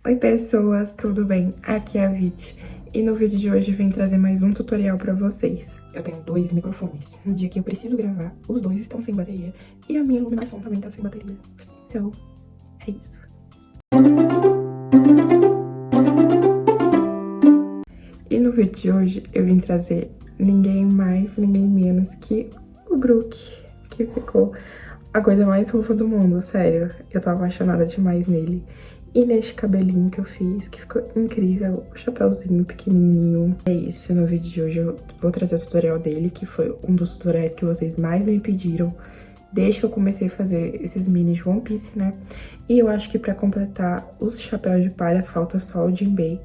Oi pessoas, tudo bem? Aqui é a Vit e no vídeo de hoje eu vim trazer mais um tutorial pra vocês. Eu tenho dois microfones, no dia que eu preciso gravar, os dois estão sem bateria e a minha iluminação também tá sem bateria. Então, é isso. E no vídeo de hoje eu vim trazer ninguém mais, ninguém menos que o Brook, que ficou a coisa mais fofa do mundo, sério. Eu tô apaixonada demais nele. E neste cabelinho que eu fiz, que ficou incrível, o chapéuzinho pequenininho. É isso, no vídeo de hoje eu vou trazer o tutorial dele, que foi um dos tutoriais que vocês mais me pediram desde que eu comecei a fazer esses mini de One Piece, né? E eu acho que pra completar os chapéus de palha falta só o Jinbei.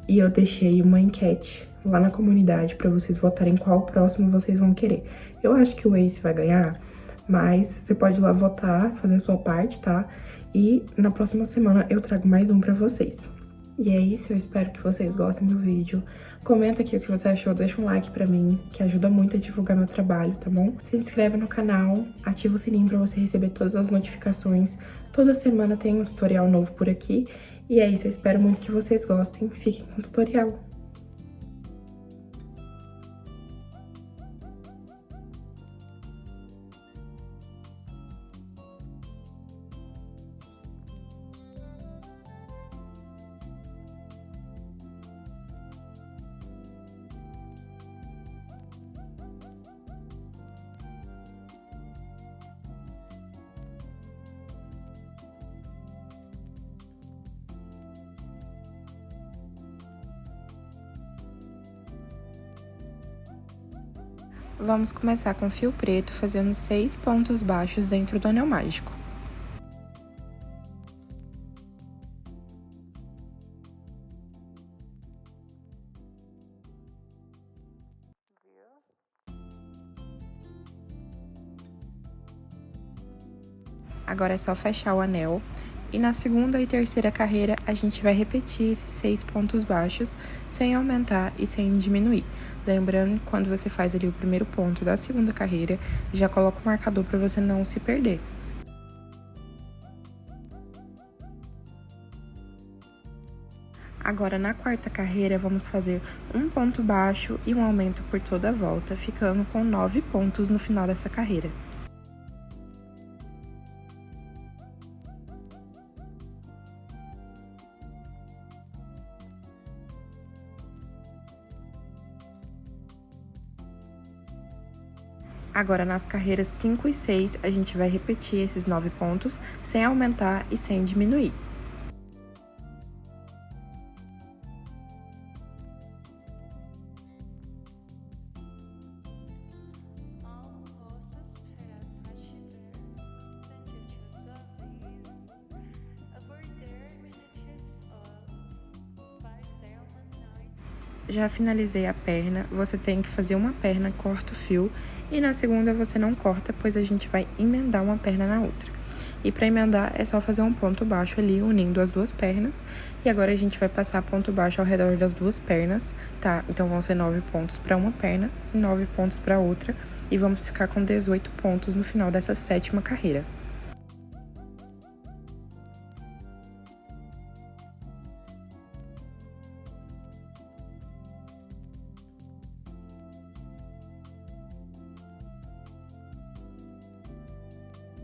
E eu deixei uma enquete lá na comunidade pra vocês votarem qual próximo vocês vão querer. Eu acho que o Ace vai ganhar, mas você pode ir lá votar, fazer a sua parte, tá? E na próxima semana eu trago mais um pra vocês. E é isso, eu espero que vocês gostem do vídeo. Comenta aqui o que você achou, deixa um like pra mim, que ajuda muito a divulgar meu trabalho, tá bom? Se inscreve no canal, ativa o sininho pra você receber todas as notificações. Toda semana tem um tutorial novo por aqui. E é isso, eu espero muito que vocês gostem. Fiquem com o tutorial. Vamos começar com fio preto, fazendo 6 pontos baixos dentro do anel mágico. Agora é só fechar o anel. E na segunda e terceira carreira, a gente vai repetir esses 6 pontos baixos, sem aumentar e sem diminuir. Lembrando que quando você faz ali o primeiro ponto da segunda carreira, já coloca o marcador para você não se perder. Agora, na quarta carreira, vamos fazer um ponto baixo e um aumento por toda a volta, ficando com 9 pontos no final dessa carreira. Agora, nas carreiras 5 e 6, a gente vai repetir esses 9 pontos, sem aumentar e sem diminuir. Já finalizei a perna, você tem que fazer uma perna, corta o fio, e na segunda você não corta, pois a gente vai emendar uma perna na outra. E para emendar é só fazer um ponto baixo ali, unindo as duas pernas, e agora a gente vai passar ponto baixo ao redor das duas pernas, tá? Então vão ser 9 pontos para uma perna e 9 pontos para outra, e vamos ficar com 18 pontos no final dessa sétima carreira.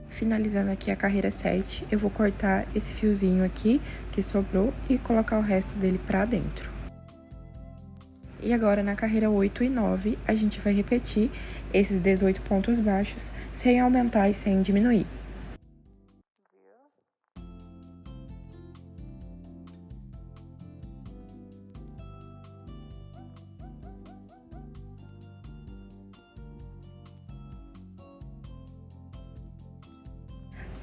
Finalizando aqui a carreira 7, eu vou cortar esse fiozinho aqui que sobrou e colocar o resto dele pra dentro. E agora, na carreira 8 e 9, a gente vai repetir esses 18 pontos baixos, sem aumentar e sem diminuir.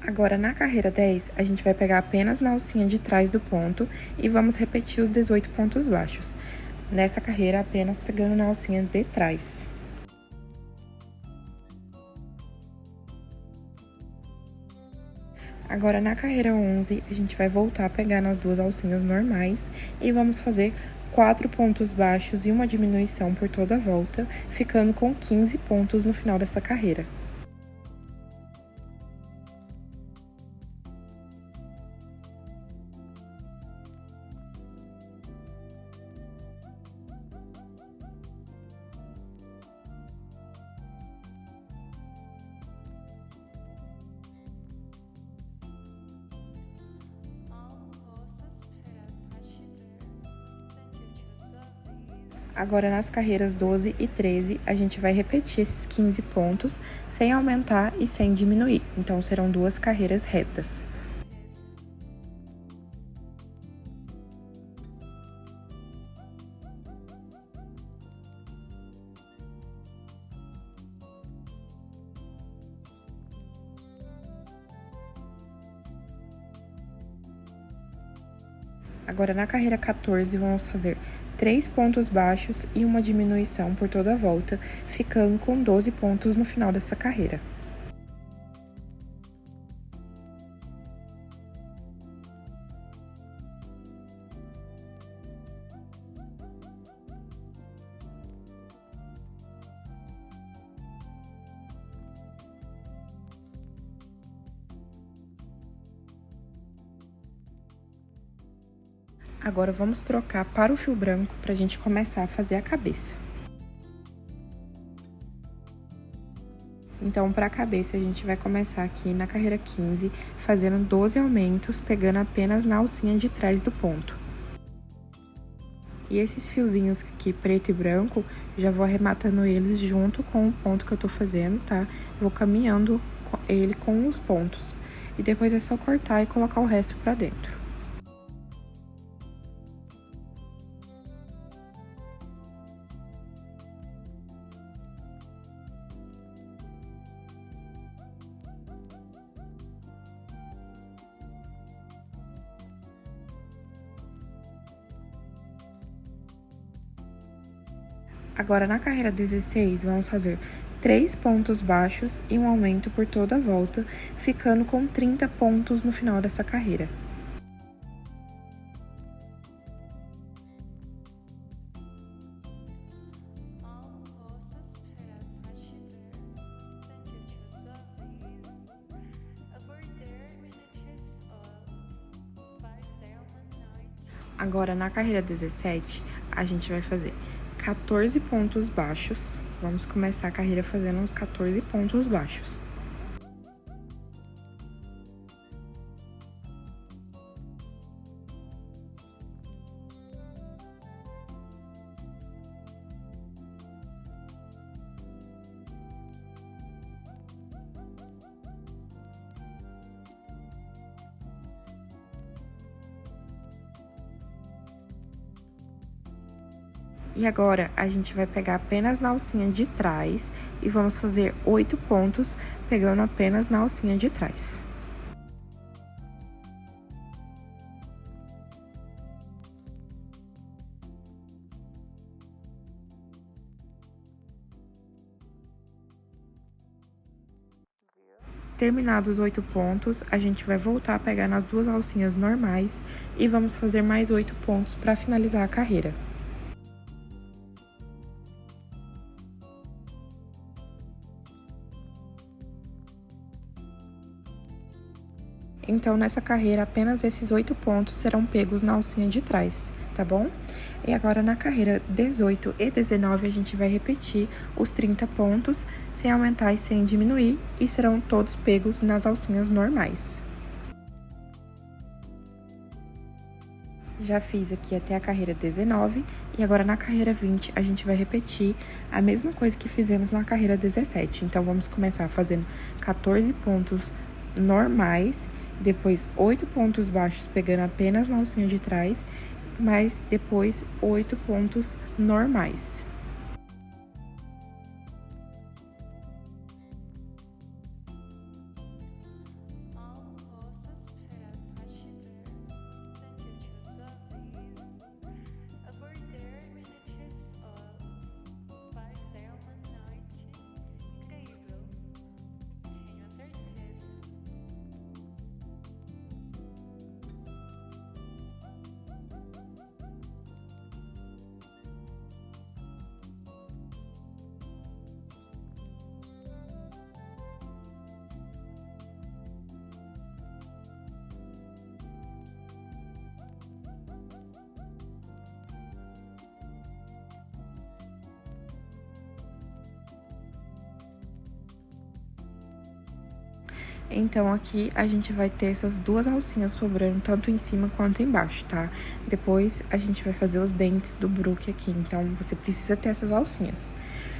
Agora, na carreira 10, a gente vai pegar apenas na alcinha de trás do ponto e vamos repetir os 18 pontos baixos. Nessa carreira, apenas pegando na alcinha de trás. Agora, na carreira 11, a gente vai voltar a pegar nas duas alcinhas normais e vamos fazer 4 pontos baixos e uma diminuição por toda a volta, ficando com 15 pontos no final dessa carreira. Agora, nas carreiras 12 e 13, a gente vai repetir esses 15 pontos, sem aumentar e sem diminuir. Então, serão 2 carreiras retas. Agora, na carreira 14, vamos fazer 3 pontos baixos e uma diminuição por toda a volta, ficando com 12 pontos no final dessa carreira. Agora, vamos trocar para o fio branco para a gente começar a fazer a cabeça. Então, para a cabeça, a gente vai começar aqui na carreira 15, fazendo 12 aumentos, pegando apenas na alcinha de trás do ponto. E esses fiozinhos aqui, preto e branco, já vou arrematando eles junto com o ponto que eu tô fazendo, tá? Vou caminhando ele com os pontos. E depois é só cortar e colocar o resto pra dentro. Agora, na carreira 16, vamos fazer 3 pontos baixos e um aumento por toda a volta, ficando com 30 pontos no final dessa carreira. Agora, na carreira 17, a gente vai fazer 14 pontos baixos. Vamos começar a carreira fazendo uns 14 pontos baixos. E agora, a gente vai pegar apenas na alcinha de trás e vamos fazer 8 pontos, pegando apenas na alcinha de trás. Terminados os 8 pontos, a gente vai voltar a pegar nas 2 alcinhas normais e vamos fazer mais 8 pontos para finalizar a carreira. Então, nessa carreira, apenas esses 8 pontos serão pegos na alcinha de trás, tá bom? E agora, na carreira 18 e 19, a gente vai repetir os 30 pontos, sem aumentar e sem diminuir, e serão todos pegos nas alcinhas normais. Já fiz aqui até a carreira 19, e agora na carreira 20 a gente vai repetir a mesma coisa que fizemos na carreira 17. Então, vamos começar fazendo 14 pontos normais, depois 8 pontos baixos pegando apenas na alcinha de trás, mas depois 8 pontos normais. Então, aqui a gente vai ter essas duas alcinhas sobrando, tanto em cima quanto embaixo, tá? Depois, a gente vai fazer os dentes do Brook aqui, então você precisa ter essas alcinhas.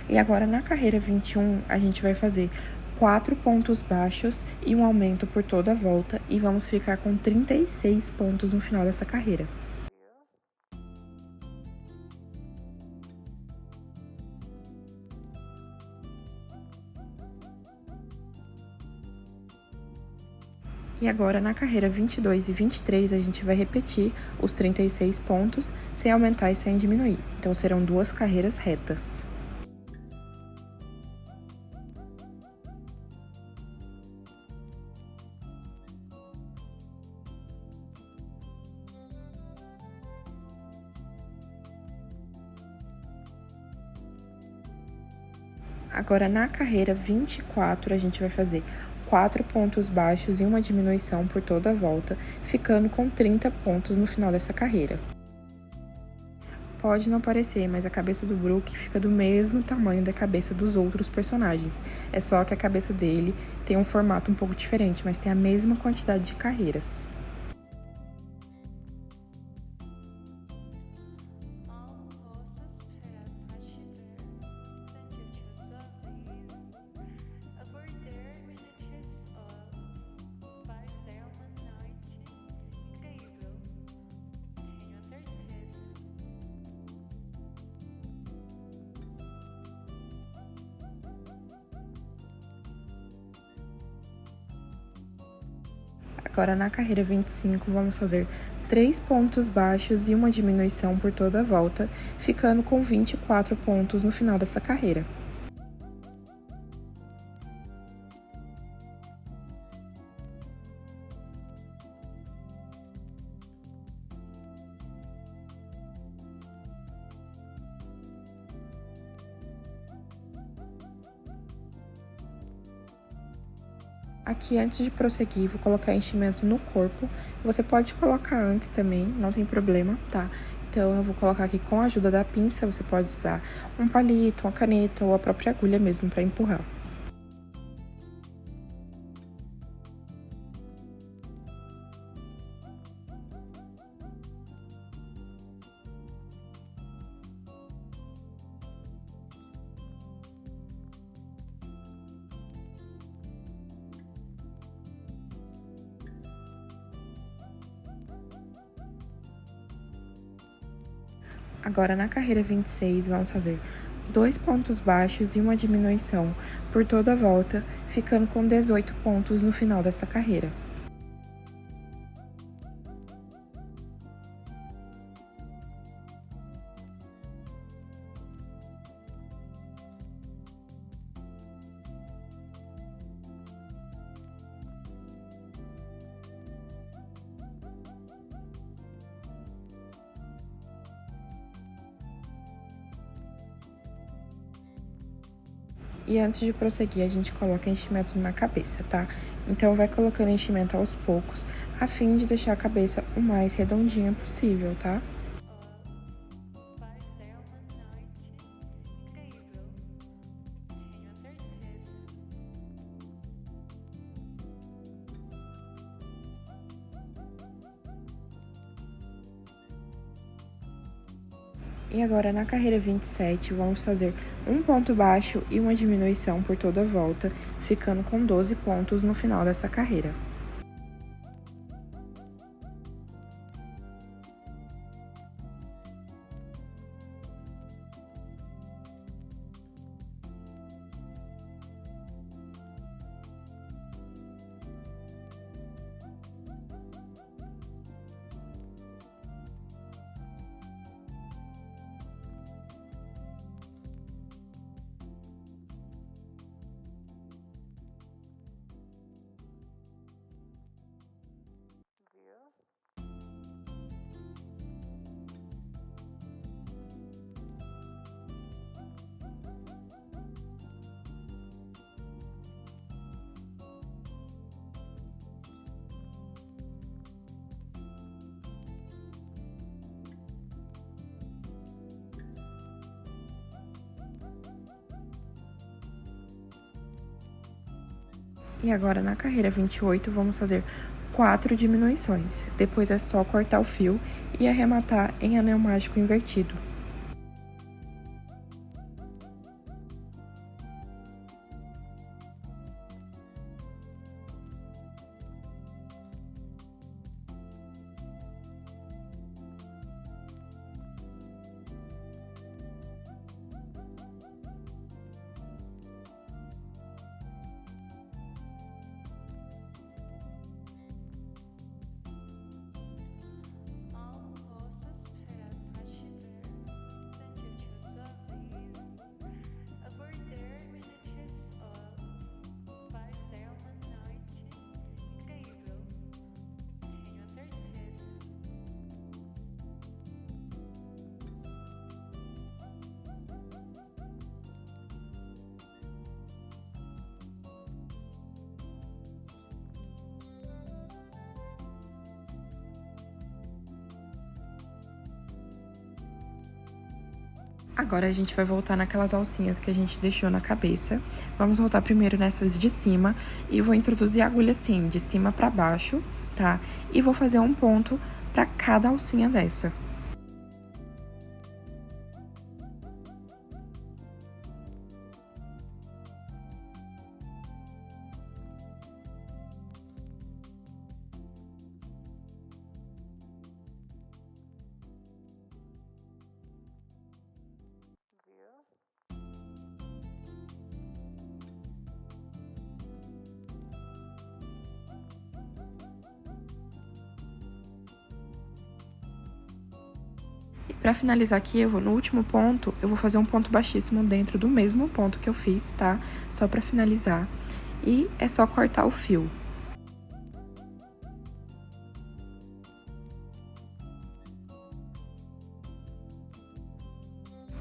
E agora, na carreira 21, a gente vai fazer 4 pontos baixos e um aumento por toda a volta, e vamos ficar com 36 pontos no final dessa carreira. E agora, na carreira 22 e 23, a gente vai repetir os 36 pontos, sem aumentar e sem diminuir. Então, serão 2 carreiras retas. Agora, na carreira 24, a gente vai fazer 4 pontos baixos e uma diminuição por toda a volta, ficando com 30 pontos no final dessa carreira. Pode não parecer, mas a cabeça do Brook fica do mesmo tamanho da cabeça dos outros personagens. É só que a cabeça dele tem um formato um pouco diferente, mas tem a mesma quantidade de carreiras. Agora, na carreira 25, vamos fazer 3 pontos baixos e uma diminuição por toda a volta, ficando com 24 pontos no final dessa carreira. Aqui, antes de prosseguir, vou colocar enchimento no corpo. Você pode colocar antes também, não tem problema, tá? Então, eu vou colocar aqui com a ajuda da pinça, você pode usar um palito, uma caneta ou a própria agulha mesmo para empurrar. Agora, na carreira 26, vamos fazer 2 pontos baixos e uma diminuição por toda a volta, ficando com 18 pontos no final dessa carreira. E antes de prosseguir, a gente coloca enchimento na cabeça, tá? Então, vai colocando enchimento aos poucos, a fim de deixar a cabeça o mais redondinha possível, tá? E agora, na carreira 27, vamos fazer um ponto baixo e uma diminuição por toda a volta, ficando com 12 pontos no final dessa carreira. E agora, na carreira 28, vamos fazer 4 diminuições. Depois é só cortar o fio e arrematar em anel mágico invertido. Agora a gente vai voltar naquelas alcinhas que a gente deixou na cabeça. Vamos voltar primeiro nessas de cima e vou introduzir a agulha assim, de cima pra baixo, tá? E vou fazer um ponto pra cada alcinha dessa. E pra finalizar aqui, no último ponto, eu vou fazer um ponto baixíssimo dentro do mesmo ponto que eu fiz, tá? Só pra finalizar. E é só cortar o fio.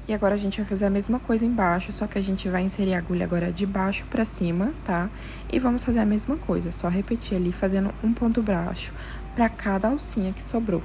E agora a gente vai fazer a mesma coisa embaixo, só que a gente vai inserir a agulha agora de baixo pra cima, tá? E vamos fazer a mesma coisa, só repetir ali, fazendo um ponto baixo pra cada alcinha que sobrou.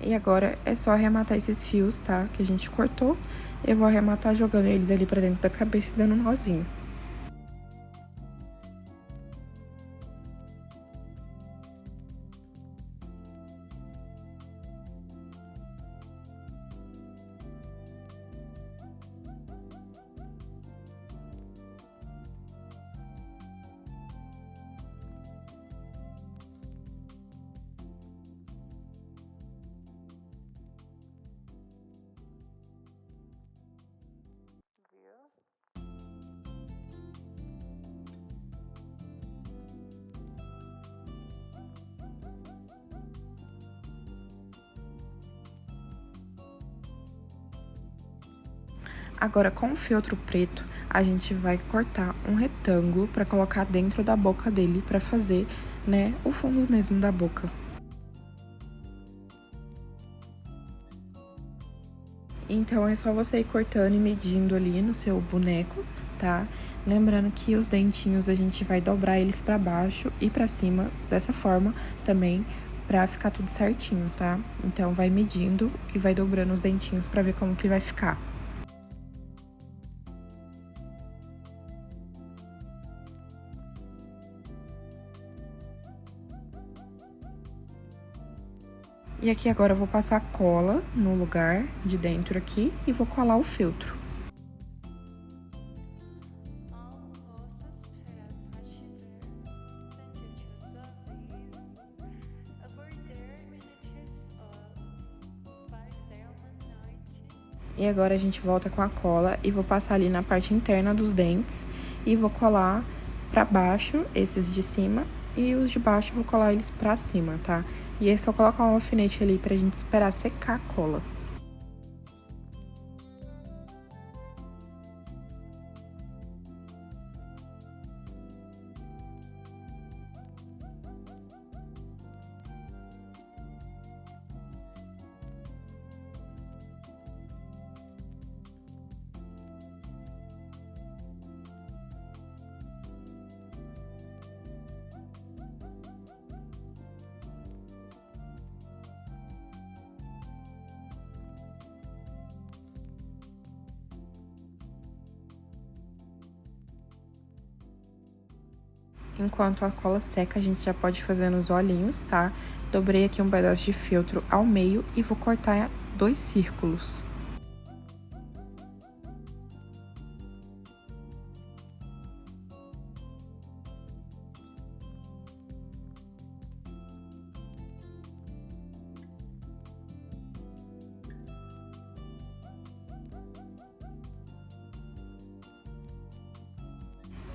E agora é só arrematar esses fios, tá? Que a gente cortou. Eu vou arrematar jogando eles ali pra dentro da cabeça e dando um nozinho. Agora, com o feltro preto, a gente vai cortar um retângulo pra colocar dentro da boca dele, pra fazer, né, o fundo mesmo da boca. Então, é só você ir cortando e medindo ali no seu boneco, tá? Lembrando que os dentinhos a gente vai dobrar eles pra baixo e pra cima, dessa forma também, pra ficar tudo certinho, tá? Então, vai medindo e vai dobrando os dentinhos pra ver como que vai ficar. E aqui agora eu vou passar cola no lugar de dentro aqui e vou colar o feltro. E agora a gente volta com a cola e vou passar ali na parte interna dos dentes e vou colar pra baixo esses de cima e os de baixo eu vou colar eles pra cima, tá? E é só colocar um alfinete ali pra gente esperar secar a cola. Enquanto a cola seca, a gente já pode fazer nos olhinhos, tá? Dobrei aqui um pedaço de feltro ao meio e vou cortar 2 círculos.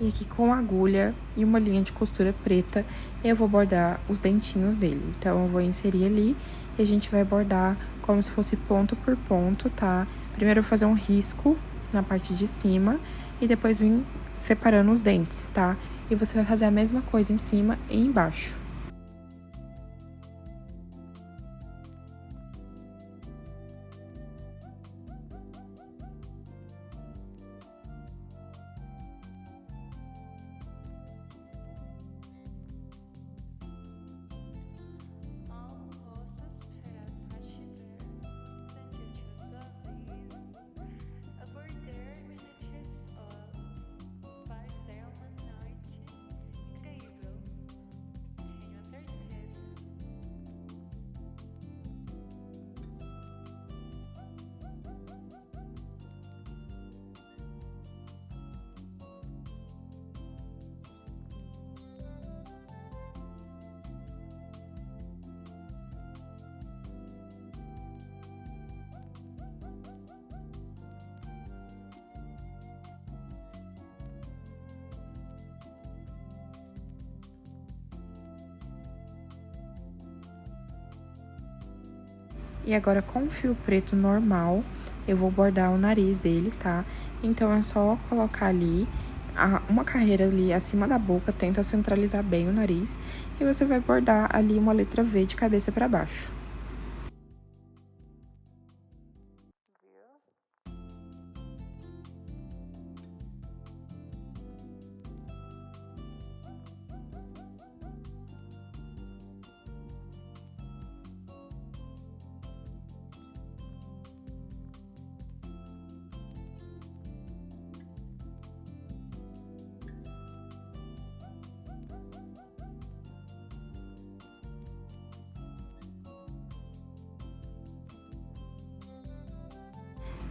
E aqui com agulha e uma linha de costura preta, eu vou bordar os dentinhos dele. Então, eu vou inserir ali e a gente vai bordar como se fosse ponto por ponto, tá? Primeiro eu vou fazer um risco na parte de cima e depois vim separando os dentes, tá? E você vai fazer a mesma coisa em cima e embaixo. E agora, com o fio preto normal, eu vou bordar o nariz dele, tá? Então, é só colocar ali uma carreira ali acima da boca, tenta centralizar bem o nariz. E você vai bordar ali uma letra V de cabeça pra baixo.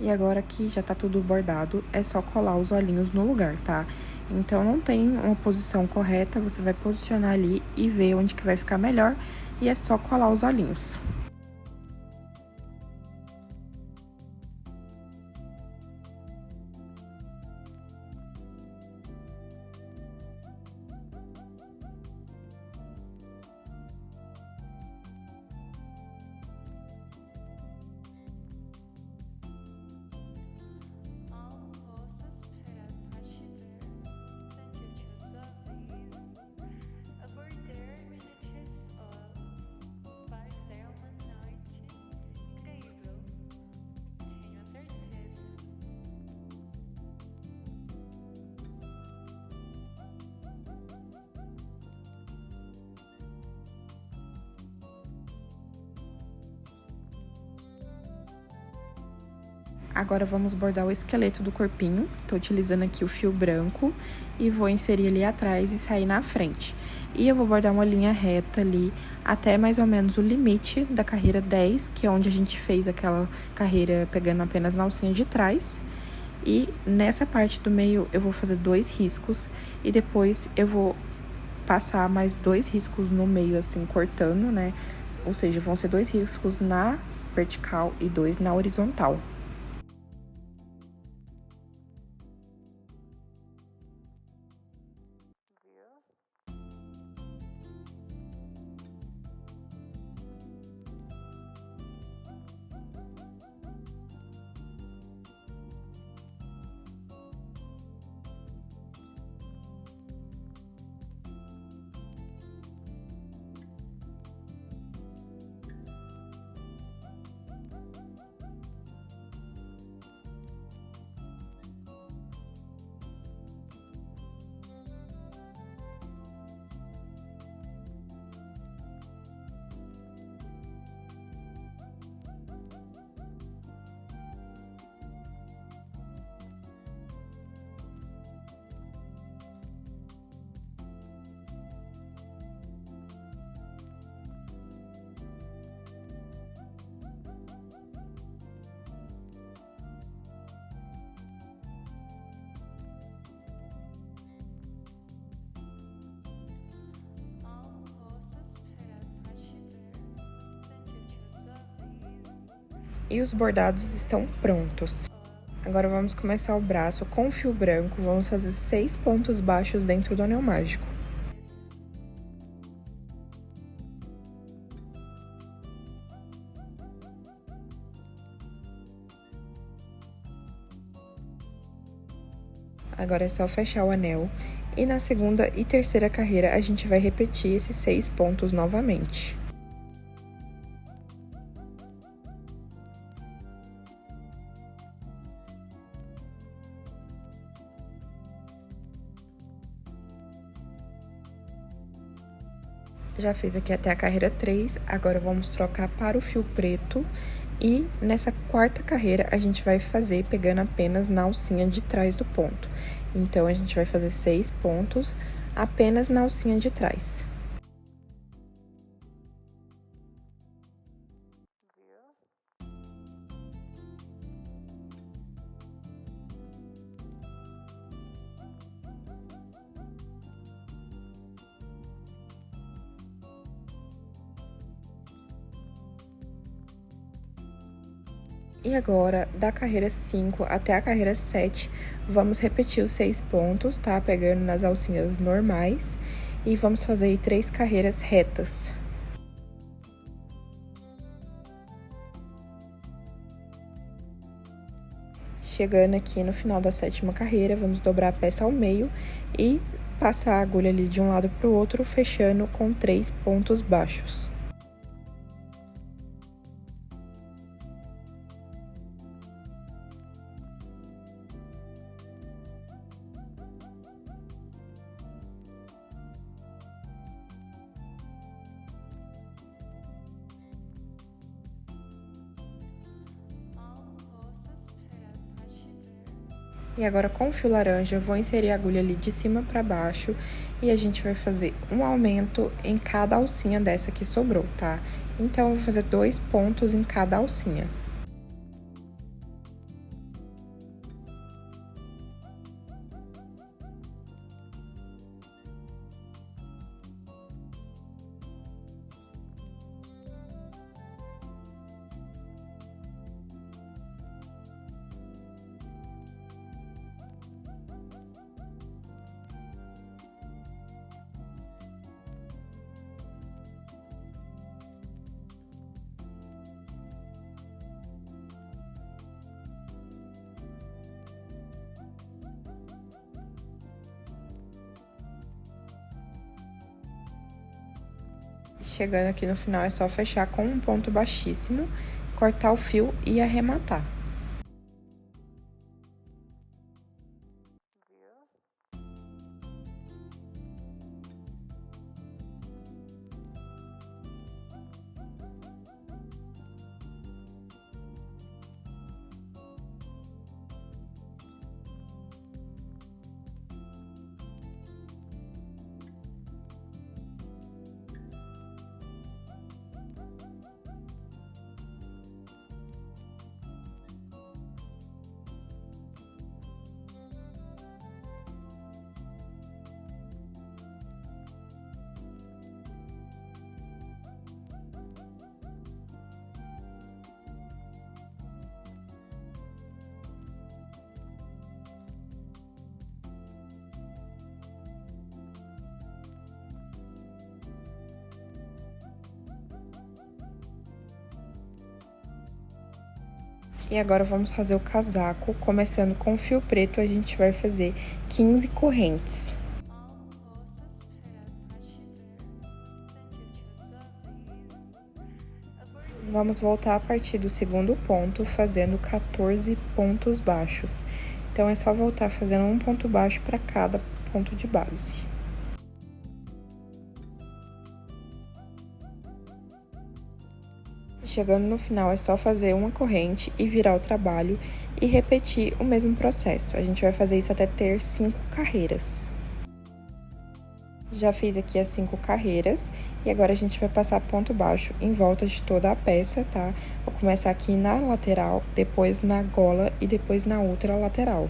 E agora que já tá tudo bordado, é só colar os olhinhos no lugar, tá? Então, não tem uma posição correta, você vai posicionar ali e ver onde que vai ficar melhor. E é só colar os olhinhos. Agora, vamos bordar o esqueleto do corpinho. Tô utilizando aqui o fio branco e vou inserir ali atrás e sair na frente. E eu vou bordar uma linha reta ali até mais ou menos o limite da carreira 10, que é onde a gente fez aquela carreira pegando apenas na alcinha de trás. E nessa parte do meio eu vou fazer 2 riscos e depois eu vou passar mais 2 riscos no meio, assim, cortando, né? Ou seja, vão ser 2 riscos na vertical e 2 na horizontal. E os bordados estão prontos. Agora vamos começar o braço com fio branco, vamos fazer 6 pontos baixos dentro do anel mágico. Agora é só fechar o anel. E na segunda e terceira carreira, a gente vai repetir esses 6 pontos novamente. Já fiz aqui até a carreira 3, agora vamos trocar para o fio preto. E nessa quarta carreira, a gente vai fazer pegando apenas na alcinha de trás do ponto. Então, a gente vai fazer 6 pontos apenas na alcinha de trás. E agora, da carreira 5 até a carreira 7, vamos repetir os 6 pontos, tá? Pegando nas alcinhas normais. E vamos fazer aí 3 carreiras retas. Chegando aqui no final da 7ª carreira, vamos dobrar a peça ao meio e passar a agulha ali de um lado para o outro, fechando com 3 pontos baixos. E agora, com o fio laranja, eu vou inserir a agulha ali de cima para baixo e a gente vai fazer um aumento em cada alcinha dessa que sobrou, tá? Então, eu vou fazer 2 pontos em cada alcinha. Chegando aqui no final, é só fechar com um ponto baixíssimo, cortar o fio e arrematar. E agora vamos fazer o casaco, começando com o fio preto, a gente vai fazer 15 correntes. Vamos voltar a partir do segundo ponto, fazendo 14 pontos baixos. Então, é só voltar fazendo um ponto baixo para cada ponto de base. Chegando no final, é só fazer uma corrente e virar o trabalho e repetir o mesmo processo. A gente vai fazer isso até ter 5 carreiras. Já fiz aqui as 5 carreiras e agora a gente vai passar ponto baixo em volta de toda a peça, tá? Vou começar aqui na lateral, depois na gola e depois na outra lateral.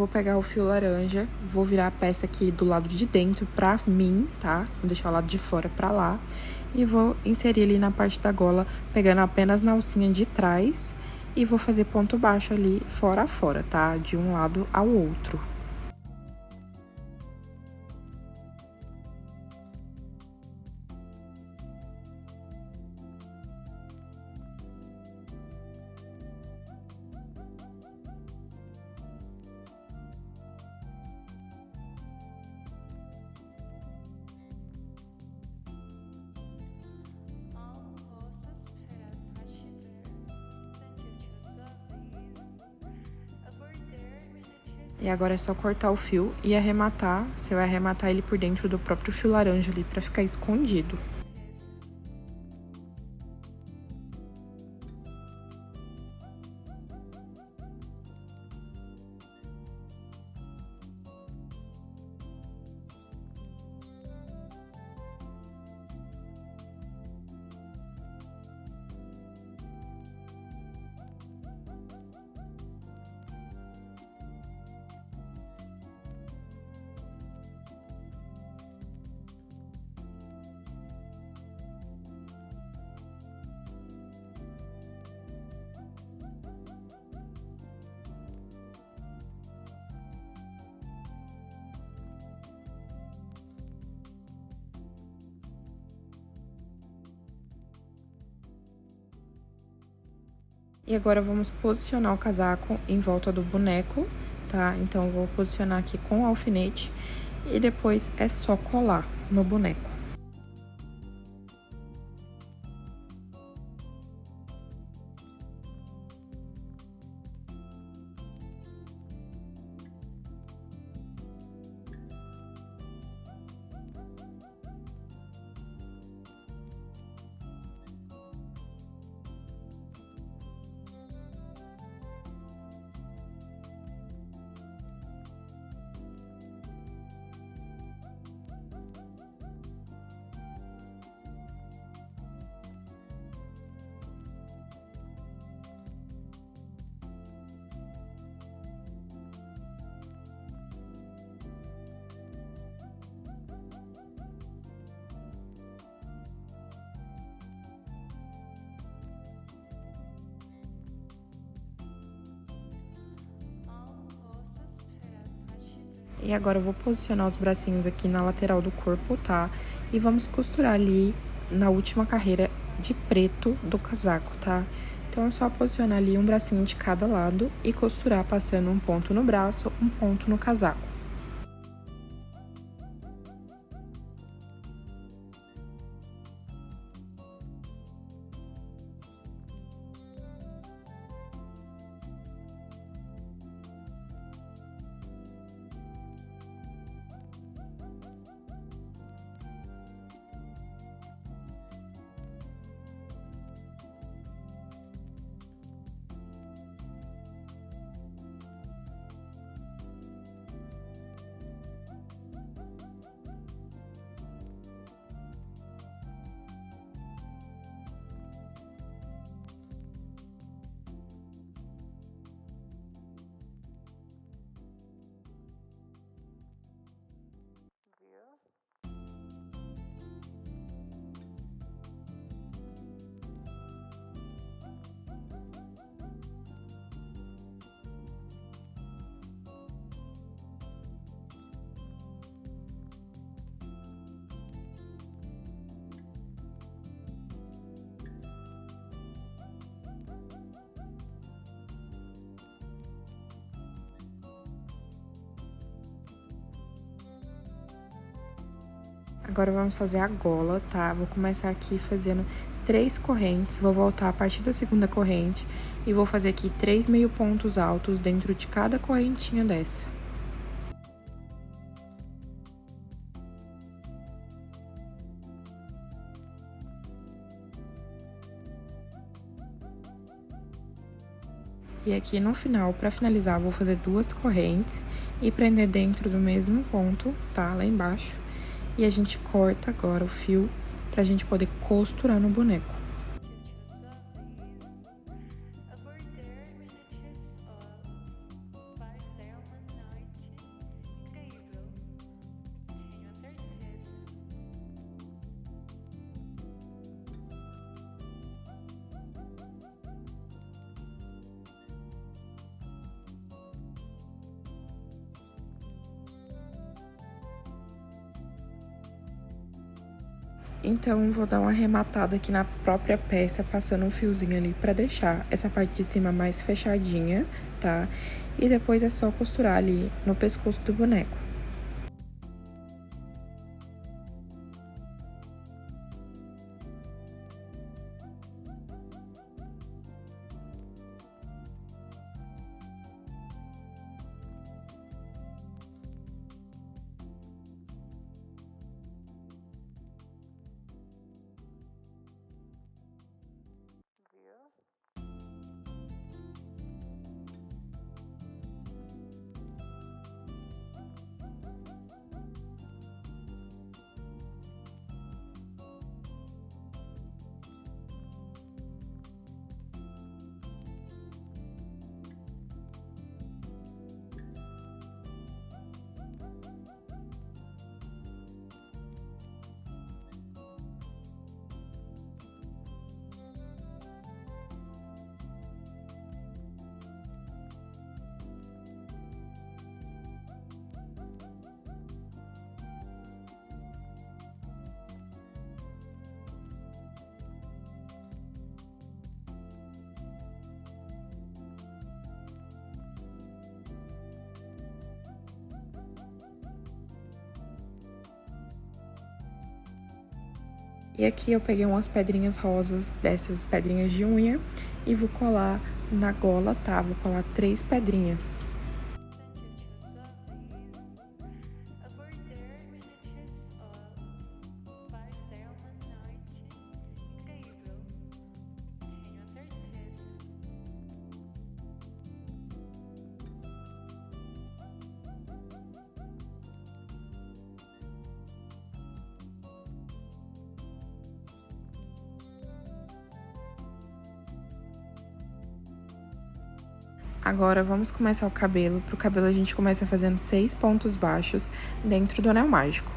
vou pegar o fio laranja, vou virar a peça aqui do lado de dentro pra mim, tá? Vou deixar o lado de fora pra lá. E vou inserir ali na parte da gola, pegando apenas na alcinha de trás. E vou fazer ponto baixo ali, fora a fora, tá? De um lado ao outro. E agora é só cortar o fio e arrematar. Você vai arrematar ele por dentro do próprio fio laranja ali pra ficar escondido. E agora vamos posicionar o casaco em volta do boneco, tá? Então, eu vou posicionar aqui com o alfinete e depois é só colar no boneco. E agora eu vou posicionar os bracinhos aqui na lateral do corpo, tá? E vamos costurar ali na última carreira de preto do casaco, tá? Então, é só posicionar ali um bracinho de cada lado e costurar passando um ponto no braço, um ponto no casaco. Agora, vamos fazer a gola, tá? Vou começar aqui fazendo 3 correntes, vou voltar a partir da segunda corrente e vou fazer aqui 3 meio pontos altos dentro de cada correntinha dessa. E aqui no final, pra finalizar, vou fazer 2 correntes e prender dentro do mesmo ponto, tá? Lá embaixo. E a gente corta agora o fio pra gente poder costurar no boneco. Então, vou dar uma arrematada aqui na própria peça, passando um fiozinho ali pra deixar essa parte de cima mais fechadinha, tá? E depois é só costurar ali no pescoço do boneco. E aqui eu peguei umas pedrinhas rosas, dessas pedrinhas de unha, e vou colar na gola, tá? Vou colar 3 pedrinhas. Agora, vamos começar o cabelo. Pro cabelo, a gente começa fazendo 6 pontos baixos dentro do anel mágico.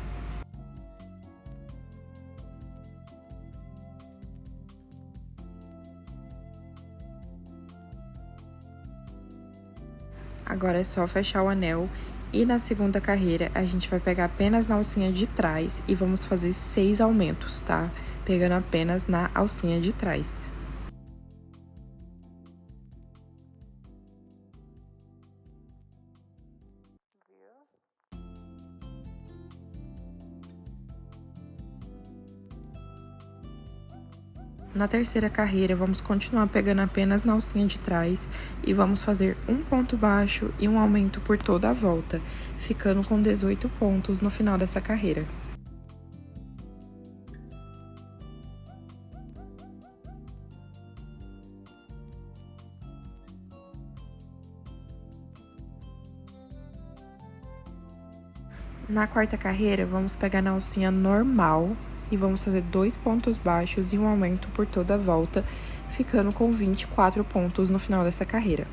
Agora é só fechar o anel. E na segunda carreira, a gente vai pegar apenas na alcinha de trás e vamos fazer 6 aumentos, tá? Pegando apenas na alcinha de trás. Na terceira carreira, vamos continuar pegando apenas na alcinha de trás e vamos fazer um ponto baixo e um aumento por toda a volta, ficando com 18 pontos no final dessa carreira. Na quarta carreira, vamos pegar na alcinha normal e vamos fazer 2 pontos baixos e um aumento por toda a volta, ficando com 24 pontos no final dessa carreira.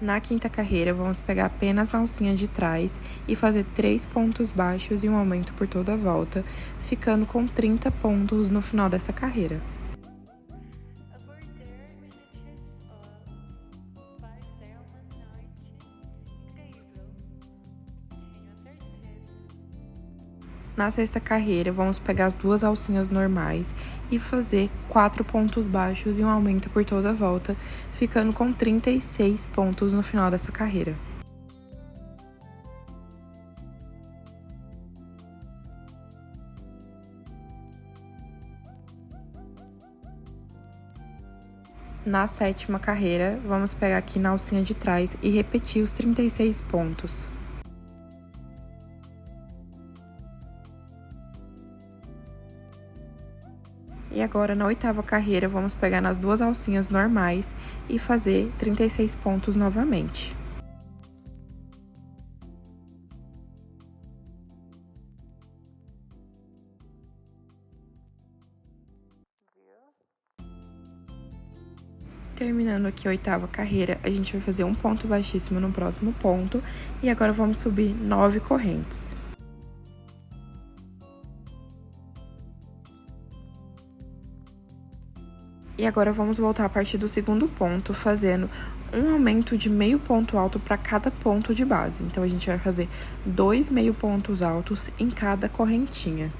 Na quinta carreira, vamos pegar apenas na alcinha de trás e fazer 3 pontos baixos e um aumento por toda a volta, ficando com 30 pontos no final dessa carreira. Na sexta carreira, vamos pegar as 2 alcinhas normais e fazer 4 pontos baixos e um aumento por toda a volta, ficando com 36 pontos no final dessa carreira. Na sétima carreira, vamos pegar aqui na alcinha de trás e repetir os 36 pontos. E agora, na oitava carreira, vamos pegar nas 2 alcinhas normais e fazer 36 pontos novamente. Terminando aqui a oitava carreira, a gente vai fazer um ponto baixíssimo no próximo ponto e agora vamos subir 9 correntes. E agora vamos voltar a partir do segundo ponto, fazendo um aumento de meio ponto alto para cada ponto de base. Então, a gente vai fazer 2 meio pontos altos em cada correntinha.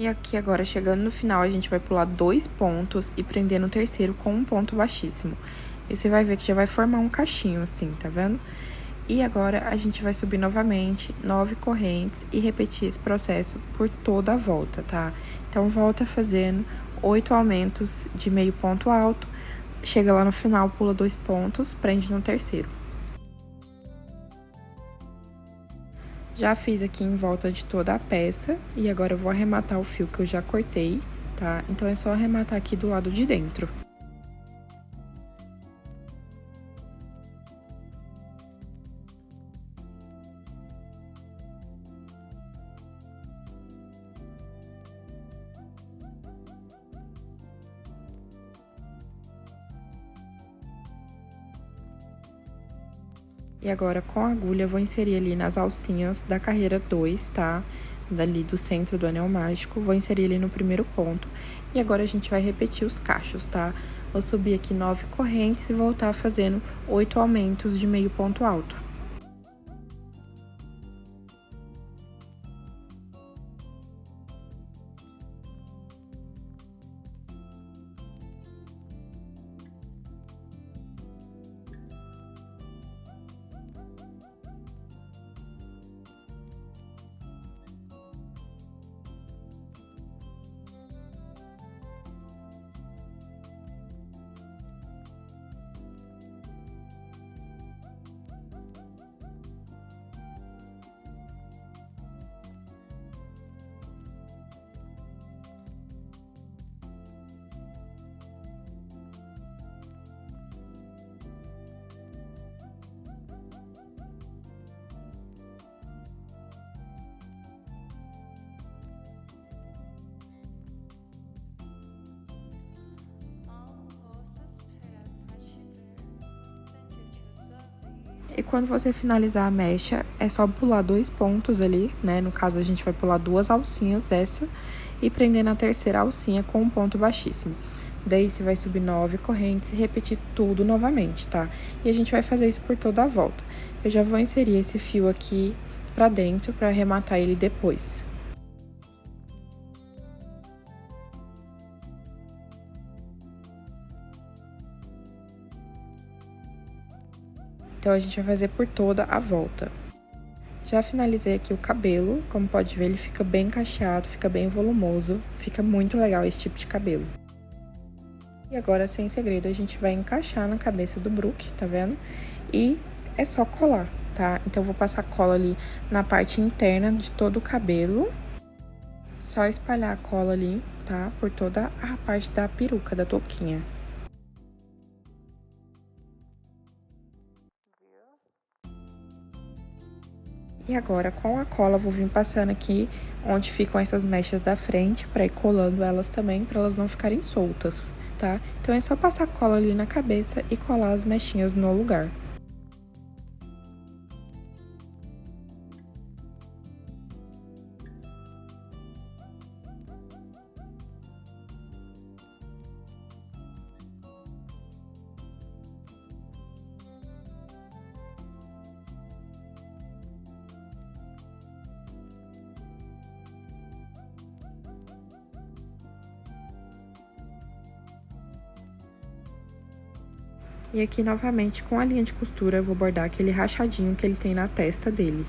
E aqui agora, chegando no final, a gente vai pular 2 pontos e prender no terceiro com um ponto baixíssimo. E você vai ver que já vai formar um cachinho assim, tá vendo? E agora, a gente vai subir novamente 9 correntes e repetir esse processo por toda a volta, tá? Então, volta fazendo 8 aumentos de meio ponto alto, chega lá no final, pula 2 pontos, prende no terceiro. Já fiz aqui em volta de toda a peça e agora eu vou arrematar o fio que eu já cortei, tá? Então, é só arrematar aqui do lado de dentro. E agora, com a agulha, eu vou inserir ali nas alcinhas da carreira 2, tá? Dali do centro do anel mágico, vou inserir ali no primeiro ponto. E agora, a gente vai repetir os cachos, tá? Vou subir aqui 9 correntes e voltar fazendo 8 aumentos de meio ponto alto. E quando você finalizar a mecha, é só pular 2 pontos ali, né? No caso, a gente vai pular 2 alcinhas dessa e prender na terceira alcinha com um ponto baixíssimo. Daí, você vai subir 9 correntes e repetir tudo novamente, tá? E a gente vai fazer isso por toda a volta. Eu já vou inserir esse fio aqui pra dentro pra arrematar ele depois. Então, a gente vai fazer por toda a volta. Já finalizei aqui o cabelo, como pode ver, ele fica bem cacheado, fica bem volumoso, fica muito legal esse tipo de cabelo. E agora, sem segredo, a gente vai encaixar na cabeça do Brook, tá vendo? E é só colar, tá? Então, eu vou passar cola ali na parte interna de todo o cabelo. Só espalhar a cola ali, tá? Por toda a parte da peruca, da touquinha. E agora, com a cola, vou vir passando aqui onde ficam essas mechas da frente, pra ir colando elas também, pra elas não ficarem soltas, tá? Então, é só passar cola ali na cabeça e colar as mechinhas no lugar. E aqui, novamente, com a linha de costura, eu vou bordar aquele rachadinho que ele tem na testa dele.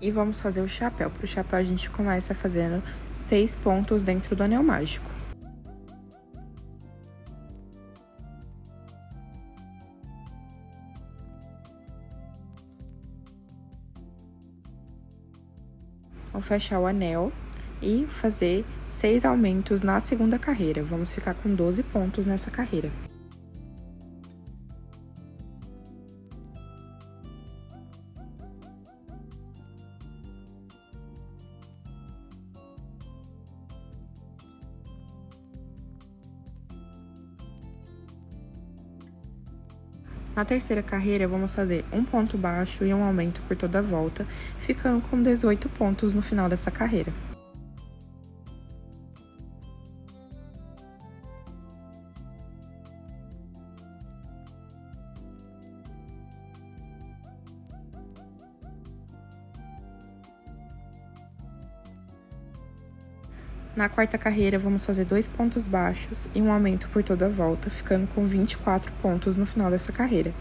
E vamos fazer o chapéu. Para o chapéu, a gente começa fazendo 6 pontos dentro do anel mágico. Vamos fechar o anel e fazer 6 aumentos na segunda carreira. Vamos ficar com 12 pontos nessa carreira. Na terceira carreira, vamos fazer um ponto baixo e um aumento por toda a volta, ficando com 18 pontos no final dessa carreira. Na quarta carreira, vamos fazer 2 pontos baixos e um aumento por toda a volta, ficando com 24 pontos no final dessa carreira.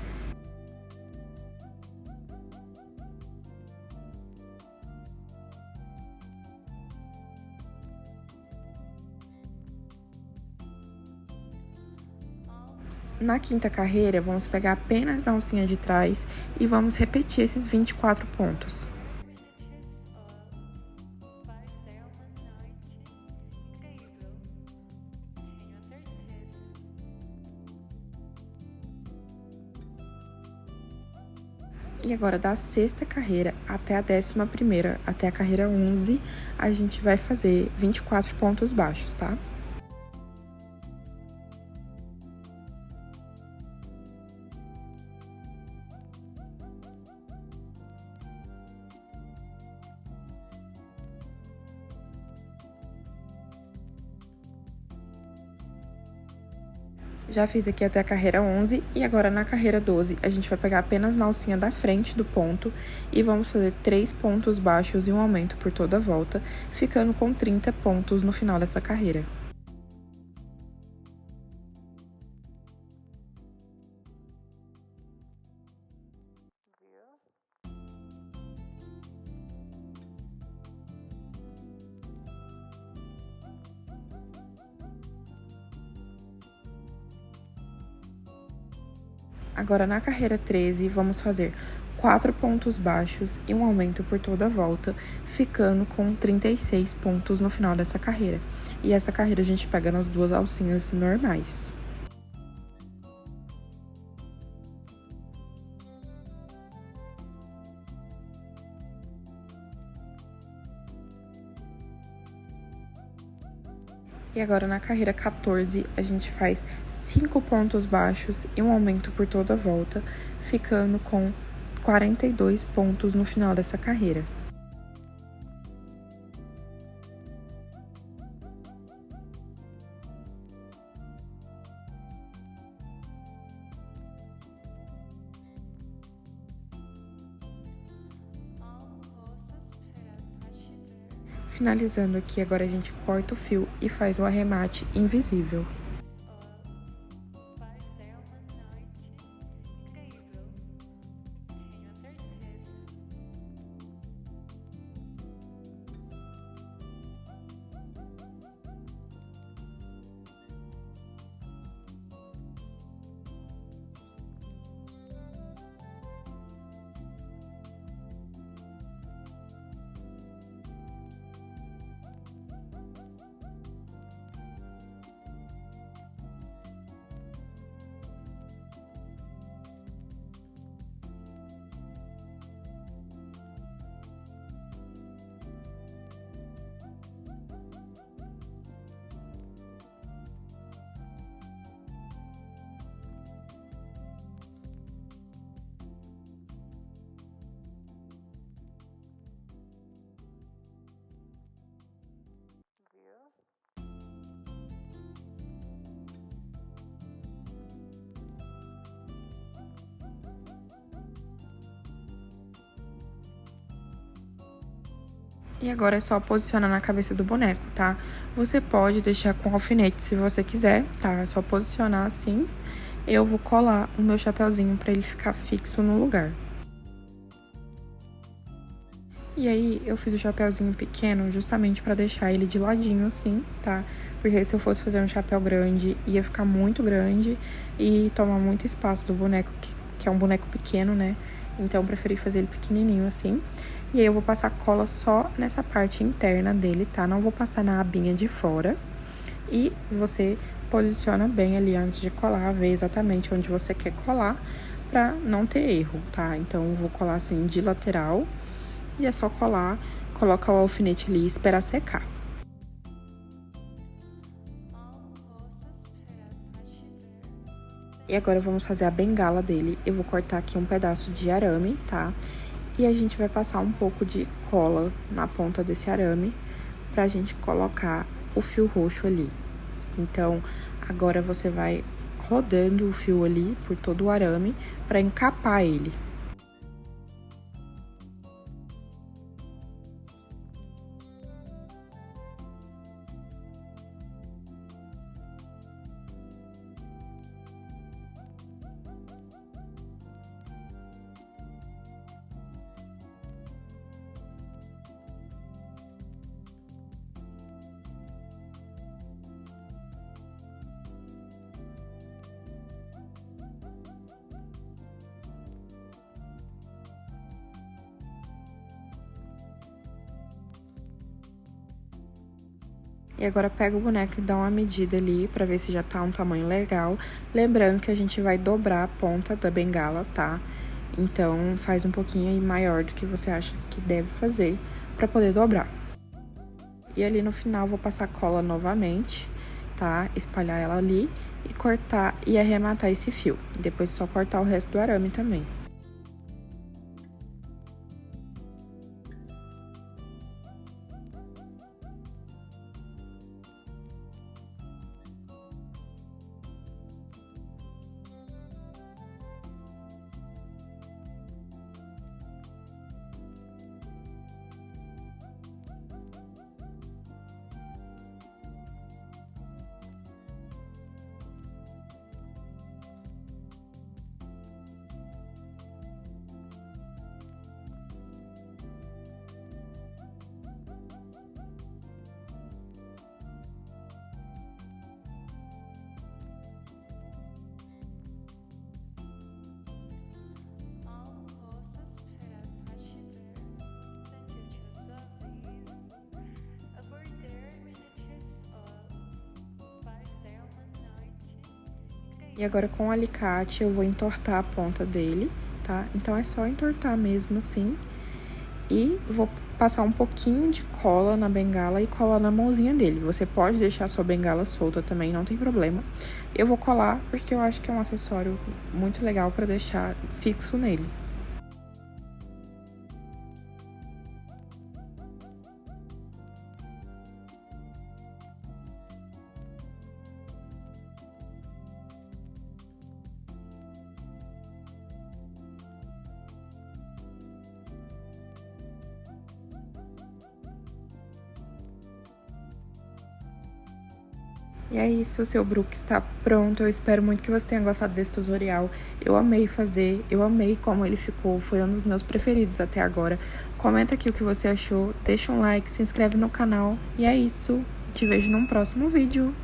Na quinta carreira, vamos pegar apenas na alcinha de trás e vamos repetir esses 24 pontos. E agora, da sexta carreira até a 11ª, até a carreira 11, a gente vai fazer 24 pontos baixos, tá? Já fiz aqui até a carreira 11 e agora na carreira 12 a gente vai pegar apenas na alcinha da frente do ponto e vamos fazer 3 pontos baixos e um aumento por toda a volta, ficando com 30 pontos no final dessa carreira. Agora, na carreira 13, vamos fazer 4 pontos baixos e um aumento por toda a volta, ficando com 36 pontos no final dessa carreira. E essa carreira a gente pega nas 2 alcinhas normais. E agora, na carreira 14, a gente faz 5 pontos baixos e um aumento por toda a volta, ficando com 42 pontos no final dessa carreira. Finalizando aqui, agora a gente corta o fio e faz o arremate invisível. E agora é só posicionar na cabeça do boneco, tá? Você pode deixar com alfinete se você quiser, tá? É só posicionar assim. Eu vou colar o meu chapeuzinho pra ele ficar fixo no lugar. E aí, eu fiz o chapéuzinho pequeno justamente pra deixar ele de ladinho assim, tá? Porque se eu fosse fazer um chapéu grande, ia ficar muito grande e tomar muito espaço do boneco, que é um boneco pequeno, né? Então, eu preferi fazer ele pequenininho assim. E aí, eu vou passar cola só nessa parte interna dele, tá? Não vou passar na abinha de fora. E você posiciona bem ali antes de colar, ver exatamente onde você quer colar, pra não ter erro, tá? Então, eu vou colar assim de lateral. E é só colar, coloca o alfinete ali e esperar secar. E agora vamos fazer a bengala dele. Eu vou cortar aqui um pedaço de arame, tá? E a gente vai passar um pouco de cola na ponta desse arame pra gente colocar o fio roxo ali. Então, agora você vai rodando o fio ali por todo o arame pra encapar ele. E agora pega o boneco e dá uma medida ali pra ver se já tá um tamanho legal. Lembrando que a gente vai dobrar a ponta da bengala, tá? Então, faz um pouquinho aí maior do que você acha que deve fazer pra poder dobrar. E ali no final, vou passar cola novamente, tá? Espalhar ela ali e cortar e arrematar esse fio. Depois é só cortar o resto do arame também. E agora com o alicate eu vou entortar a ponta dele, tá? Então é só entortar mesmo assim. E vou passar um pouquinho de cola na bengala e colar na mãozinha dele. Você pode deixar a sua bengala solta também, não tem problema. Eu vou colar porque eu acho que é um acessório muito legal pra deixar fixo nele. E é isso, o seu Brook está pronto. Eu espero muito que você tenha gostado desse tutorial. Eu amei fazer, eu amei como ele ficou, foi um dos meus preferidos até agora. Comenta aqui o que você achou, deixa um like, se inscreve no canal. E é isso, te vejo num próximo vídeo.